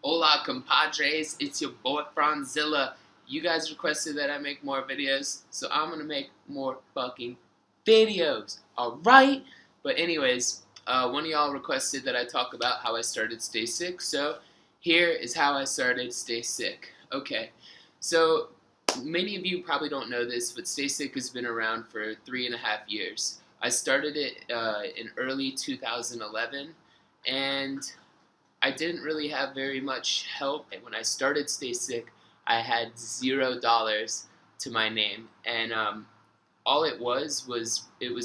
Hola, compadres, it's your boy Fronzilla. You guys requested that I make more videos, so I'm gonna make more fucking videos, alright? But anyways, one of y'all requested that I talk about how I started Stay Sick, so here is how I started Stay Sick. Okay, so many of you probably don't know this, but Stay Sick has been around for 3.5 years. I started it in early 2011, and I didn't really have very much help. And when I started Stay Sick, I had $0 to my name, and all it was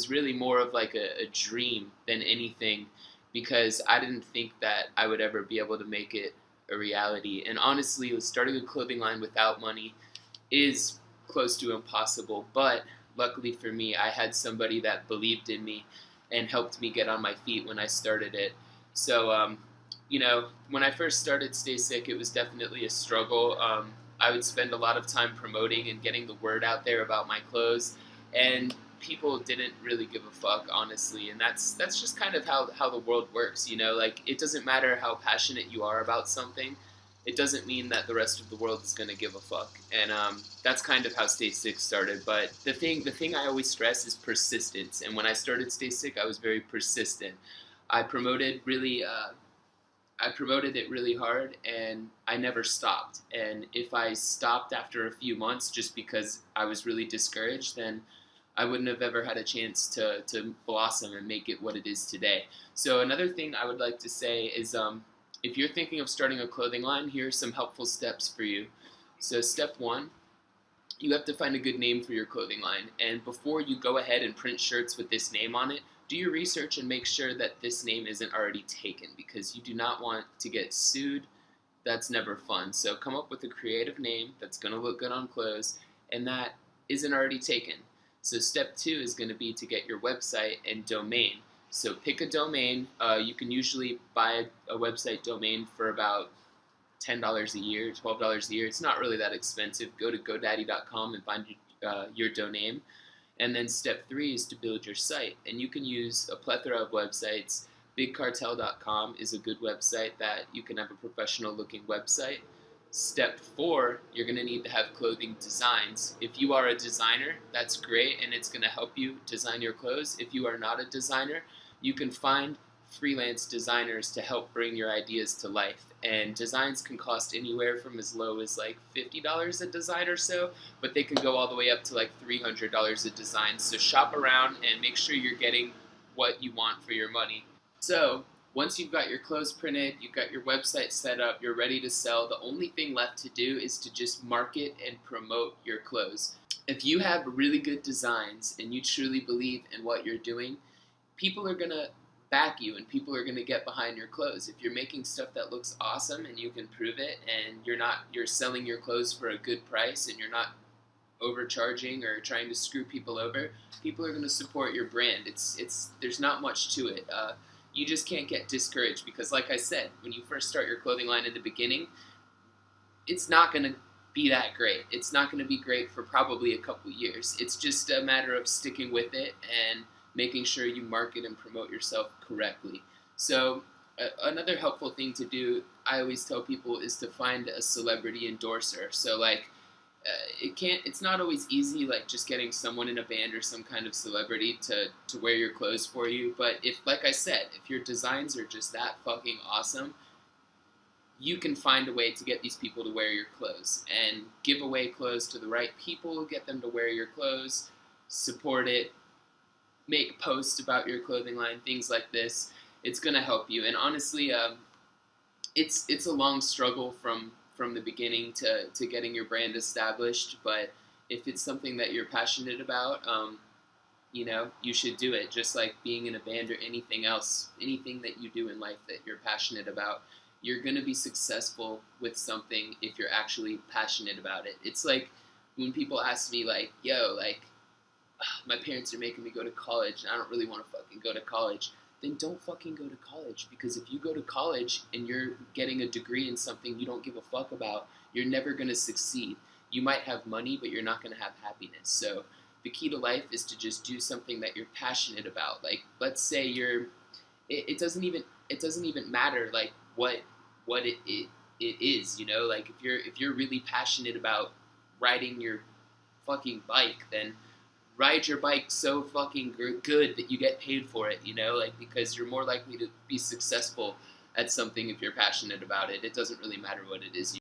really more of like a dream than anything, because I didn't think that I would ever be able to make it a reality. And honestly, starting a clothing line without money is close to impossible, but luckily for me, I had somebody that believed in me and helped me get on my feet when I started it. So, when I first started Stay Sick, it was definitely a struggle. I would spend a lot of time promoting and getting the word out there about my clothes, and people didn't really give a fuck, honestly. And that's just kind of how the world works, Like, it doesn't matter how passionate you are about something. It doesn't mean that the rest of the world is going to give a fuck. And that's kind of how Stay Sick started. But the thing I always stress is persistence. And when I started Stay Sick, I was very persistent. I promoted it really hard, and I never stopped. And if I stopped after a few months just because I was really discouraged, then I wouldn't have ever had a chance to blossom and make it what it is today. So another thing I would like to say is, if you're thinking of starting a clothing line, here are some helpful steps for you. So step 1, you have to find a good name for your clothing line. And before you go ahead and print shirts with this name on it, do your research and make sure that this name isn't already taken, because you do not want to get sued. That's never fun. So come up with a creative name that's going to look good on clothes and that isn't already taken. So step 2 is going to be to get your website and domain. So pick a domain. You can usually buy a website domain for about $10 a year, $12 a year. It's not really that expensive. Go to GoDaddy.com and find your domain. And then step 3 is to build your site. And you can use a plethora of websites. BigCartel.com is a good website that you can have a professional looking website. Step 4, you're going to need to have clothing designs. If you are a designer, that's great, and it's going to help you design your clothes. If you are not a designer, you can find freelance designers to help bring your ideas to life. And designs can cost anywhere from as low as like $50 a design or so, but they can go all the way up to like $300 a design. So shop around and make sure you're getting what you want for your money. So once you've got your clothes printed, you've got your website set up, you're ready to sell, the only thing left to do is to just market and promote your clothes. If you have really good designs and you truly believe in what you're doing, people are going to back you and people are going to get behind your clothes. If you're making stuff that looks awesome and you can prove it, and you're selling your clothes for a good price and you're not overcharging or trying to screw people over, people are going to support your brand. There's not much to it. You just can't get discouraged, because like I said, when you first start your clothing line in the beginning, it's not going to be that great. It's not going to be great for probably a couple years. It's just a matter of sticking with it and making sure you market and promote yourself correctly. So another helpful thing to do, I always tell people, is to find a celebrity endorser. So like, it's not always easy, like just getting someone in a band or some kind of celebrity to wear your clothes for you. But if, like I said, if your designs are just that fucking awesome, you can find a way to get these people to wear your clothes and give away clothes to the right people, get them to wear your clothes, support it, make posts about your clothing line, things like this. It's going to help you. And honestly, it's a long struggle from the beginning to getting your brand established, but if it's something that you're passionate about, you should do it. Just like being in a band or anything else, anything that you do in life that you're passionate about, you're going to be successful with something if you're actually passionate about it. It's like when people ask me like, yo, like, my parents are making me go to college and I don't really want to fucking go to college. Then don't fucking go to college, because if you go to college and you're getting a degree in something you don't give a fuck about, you're never going to succeed. You might have money, but you're not going to have happiness. So the key to life is to just do something that you're passionate about. Like, let's say it doesn't even matter like what it is, you know? Like if you're really passionate about riding your fucking bike, then ride your bike so fucking good that you get paid for it, you know? Like, because you're more likely to be successful at something if you're passionate about it. It doesn't really matter what it is